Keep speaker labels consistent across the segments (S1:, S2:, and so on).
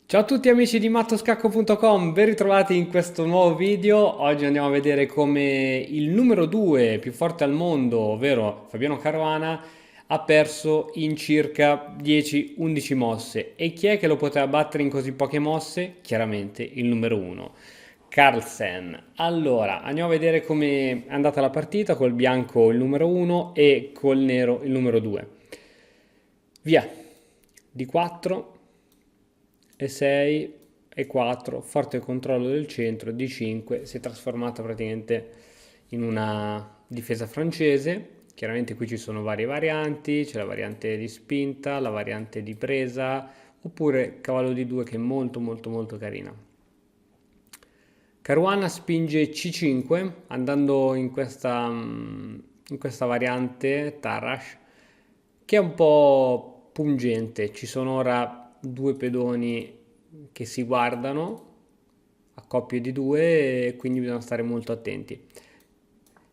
S1: Ciao a tutti amici di mattoscacco.com, ben ritrovati in questo nuovo video. Oggi andiamo a vedere come il numero 2 più forte al mondo, ovvero Fabiano Caruana, ha perso in circa 10-11 mosse. E chi è che lo poteva battere in così poche mosse? Chiaramente il numero 1, Carlsen. Allora, andiamo a vedere come è andata la partita col bianco il numero 1 e col nero il numero 2. Via, di 4 e 6 e 4, forte controllo del centro, D5, si è trasformata praticamente in una difesa francese. Chiaramente qui ci sono varie varianti, c'è la variante di spinta, la variante di presa, oppure cavallo di 2 che è molto molto molto carina. Caruana spinge C5 andando in questa variante Tarrasch che è un po' pungente. Ci sono ora due pedoni che si guardano a coppie di due e quindi bisogna stare molto attenti.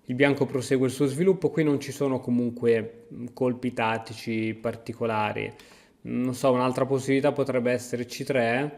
S1: Il bianco prosegue il suo sviluppo, qui non ci sono comunque colpi tattici particolari. Non so, un'altra possibilità potrebbe essere C3.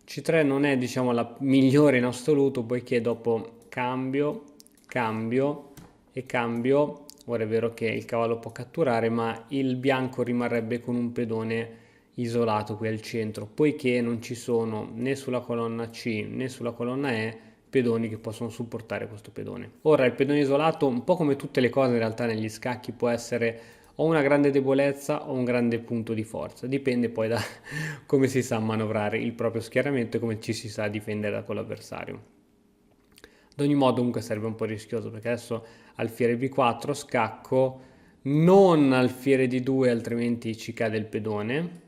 S1: C3 non è, diciamo, la migliore in assoluto, poiché dopo cambio, cambio e cambio, ora è vero che il cavallo può catturare, ma il bianco rimarrebbe con un pedone isolato qui al centro, poiché non ci sono né sulla colonna C né sulla colonna E pedoni che possono supportare questo pedone. Ora il pedone isolato, un po' come tutte le cose in realtà negli scacchi, può essere o una grande debolezza o un grande punto di forza, dipende poi da come si sa manovrare il proprio schieramento e come ci si sa difendere con l'avversario. Ad ogni modo comunque sarebbe un po' rischioso perché adesso alfiere B4, scacco, non alfiere D2 altrimenti ci cade il pedone,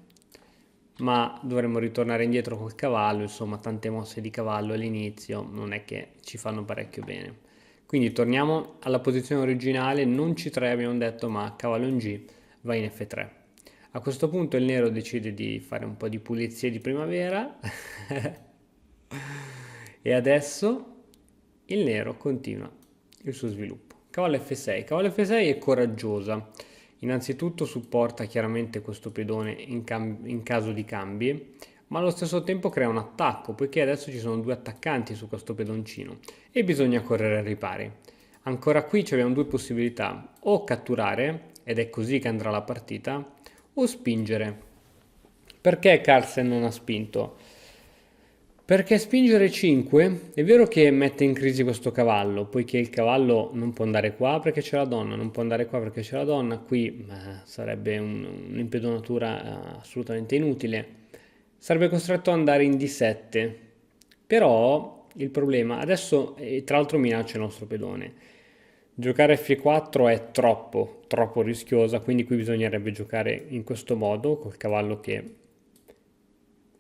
S1: ma dovremmo ritornare indietro col cavallo, insomma tante mosse di cavallo all'inizio non è che ci fanno parecchio bene. Quindi torniamo alla posizione originale, non C3 abbiamo detto, ma cavallo in G va in F3. A questo punto il nero decide di fare un po' di pulizie di primavera e adesso il nero continua il suo sviluppo. Cavallo F6. Cavallo F6 è coraggiosa. Innanzitutto supporta chiaramente questo pedone in caso di cambi, ma allo stesso tempo crea un attacco, poiché adesso ci sono due attaccanti su questo pedoncino e bisogna correre ai ripari. Ancora qui abbiamo due possibilità, o catturare, ed è così che andrà la partita, o spingere. Perché Carlsen non ha spinto? Perché spingere 5 è vero che mette in crisi questo cavallo, poiché il cavallo non può andare qua perché c'è la donna, non può andare qua perché c'è la donna, qui sarebbe un'impedonatura assolutamente inutile. Sarebbe costretto ad andare in D7, però il problema, adesso tra l'altro minaccia il nostro pedone, giocare F4 è troppo rischiosa, quindi qui bisognerebbe giocare in questo modo, col cavallo che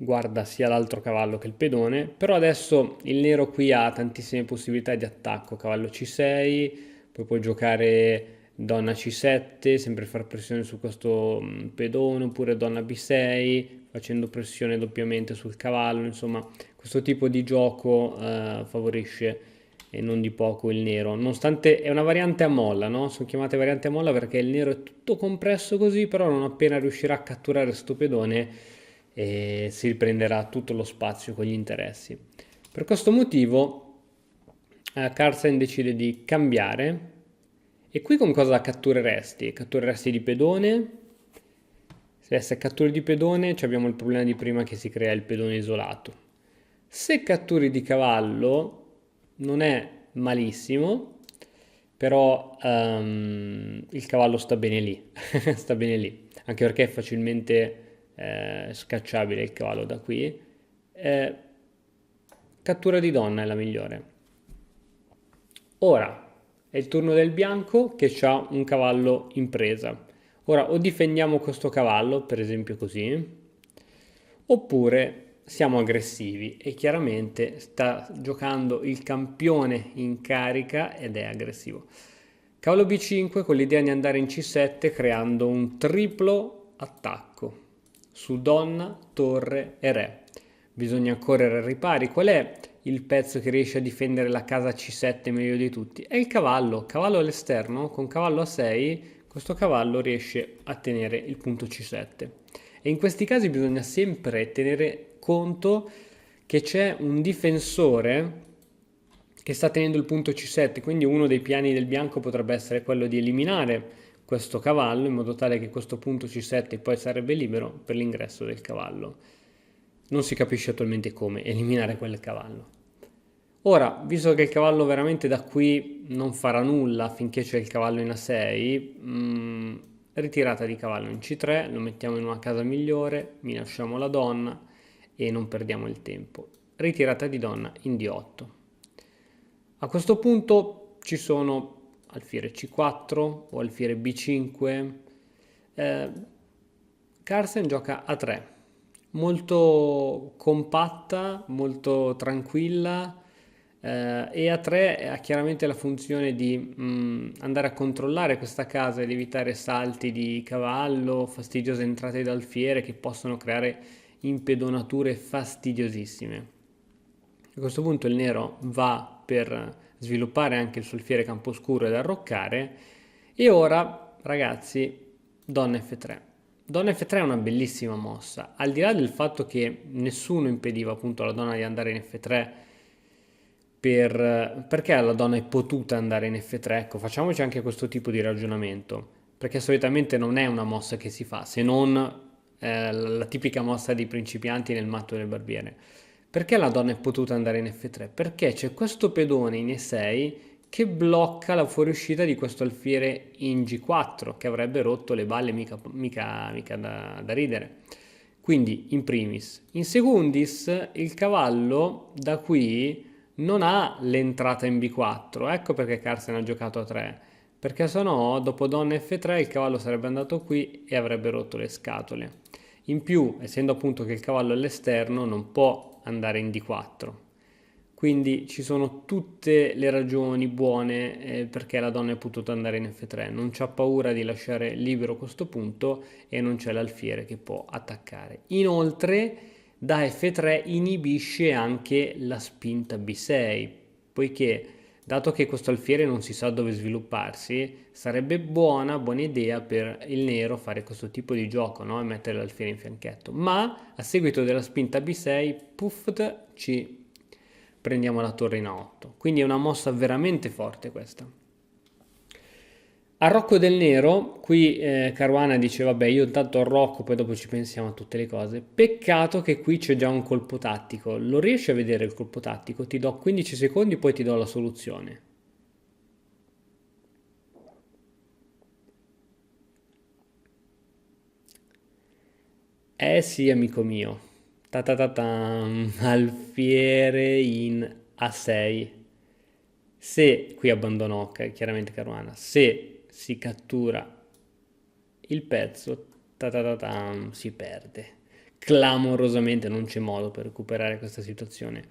S1: guarda sia l'altro cavallo che il pedone, però adesso il nero qui ha tantissime possibilità di attacco, cavallo C6, poi può giocare donna C7, sempre far pressione su questo pedone, oppure donna B6, facendo pressione doppiamente sul cavallo, insomma questo tipo di gioco favorisce e non di poco il nero, nonostante è una variante a molla, no? Sono chiamate variante a molla perché il nero è tutto compresso così, però non appena riuscirà a catturare sto pedone e si riprenderà tutto lo spazio con gli interessi. Per questo motivo Carlsen decide di cambiare e qui con cosa cattureresti? Cattureresti di pedone? Se catturi di pedone abbiamo il problema di prima che si crea il pedone isolato. Se catturi di cavallo non è malissimo, però il cavallo sta bene lì, sta bene lì, anche perché è facilmente scacciabile il cavallo da qui. Cattura di donna è la migliore. Ora è il turno del bianco che ha un cavallo in presa. Ora o difendiamo questo cavallo, per esempio così, oppure siamo aggressivi e chiaramente sta giocando il campione in carica ed è aggressivo. Cavallo B5 con l'idea di andare in C7 creando un triplo attacco su donna, torre e re. Bisogna correre ai ripari. Qual è il pezzo che riesce a difendere la casa C7 meglio di tutti? È il cavallo. Cavallo all'esterno, con cavallo A6, questo cavallo riesce a tenere il punto C7. E in questi casi bisogna sempre tenere conto che c'è un difensore che sta tenendo il punto C7, quindi uno dei piani del bianco potrebbe essere quello di eliminare questo cavallo in modo tale che questo punto C7 poi sarebbe libero per l'ingresso del cavallo. Non si capisce attualmente come eliminare quel cavallo. Ora, visto che il cavallo veramente da qui non farà nulla finché c'è il cavallo in A6, ritirata di cavallo in C3, lo mettiamo in una casa migliore, minacciamo la donna e non perdiamo il tempo. Ritirata di donna in D8. A questo punto ci sono alfiere C4 o alfiere B5. Carlsen gioca A3, molto compatta, molto tranquilla, e A3 ha chiaramente la funzione di andare a controllare questa casa ed evitare salti di cavallo, fastidiose entrate d'alfiere che possono creare impedonature fastidiosissime. A questo punto il nero va per sviluppare anche il suo alfiere camposcuro ed arroccare, e ora ragazzi, donna F3. Donna F3 è una bellissima mossa, al di là del fatto che nessuno impediva appunto alla donna di andare in F3. Perché la donna è potuta andare in F3? Ecco, facciamoci anche questo tipo di ragionamento, perché solitamente non è una mossa che si fa, se non la tipica mossa dei principianti nel matto del barbiere. Perché la donna è potuta andare in F3? Perché c'è questo pedone in E6 che blocca la fuoriuscita di questo alfiere in G4, che avrebbe rotto le balle mica da ridere. Quindi in primis. In secundis, il cavallo da qui non ha l'entrata in B4, ecco perché Carlsen ha giocato a 3, perché se no dopo donna F3 il cavallo sarebbe andato qui e avrebbe rotto le scatole. In più, essendo appunto che il cavallo è all'esterno, non può andare in D4. Quindi ci sono tutte le ragioni buone perché la donna è potuta andare in F3. Non c'ha paura di lasciare libero questo punto e non c'è l'alfiere che può attaccare. Inoltre, da F3 inibisce anche la spinta B6, poiché dato che questo alfiere non si sa dove svilupparsi, sarebbe buona idea per il nero fare questo tipo di gioco, no? E mettere l'alfiere in fianchetto. Ma a seguito della spinta B6, puff, ci prendiamo la torre in A8. Quindi è una mossa veramente forte questa. Arrocco del nero, qui Caruana dice vabbè io intanto arrocco poi dopo ci pensiamo a tutte le cose. Peccato che qui c'è già un colpo tattico. Lo riesci a vedere il colpo tattico? Ti do 15 secondi poi ti do la soluzione. Eh sì amico mio. Ta ta ta tam. Alfiere in A6. Se, qui abbandonò chiaramente Caruana, se si cattura il pezzo, si perde. Clamorosamente non c'è modo per recuperare questa situazione.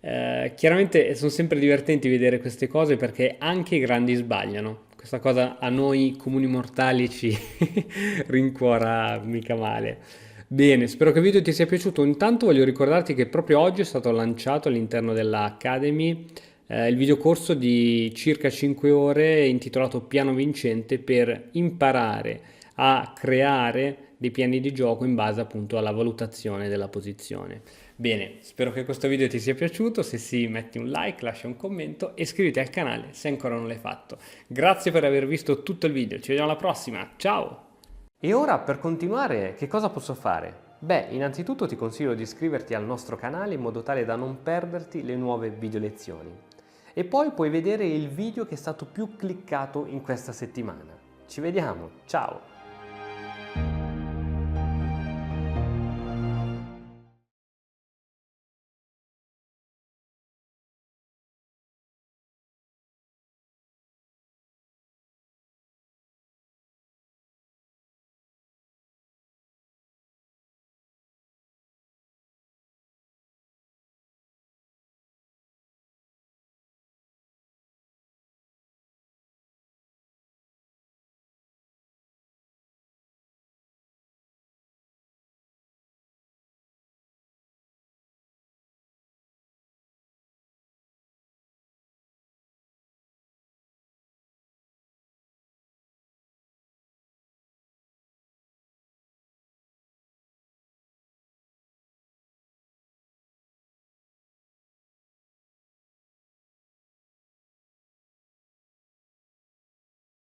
S1: Chiaramente sono sempre divertenti vedere queste cose perché anche i grandi sbagliano. Questa cosa a noi comuni mortali ci rincuora mica male. Bene, spero che il video ti sia piaciuto. Intanto voglio ricordarti che proprio oggi è stato lanciato all'interno della Academy il videocorso di circa 5 ore intitolato Piano Vincente per imparare a creare dei piani di gioco in base appunto alla valutazione della posizione. Bene, spero che questo video ti sia piaciuto, se sì metti un like, lascia un commento e iscriviti al canale se ancora non l'hai fatto. Grazie per aver visto tutto il video, ci vediamo alla prossima, ciao! E ora per continuare che cosa posso fare? Beh, innanzitutto ti consiglio di iscriverti al nostro canale in modo tale da non perderti le nuove video lezioni. E poi puoi vedere il video che è stato più cliccato in questa settimana. Ci vediamo, ciao!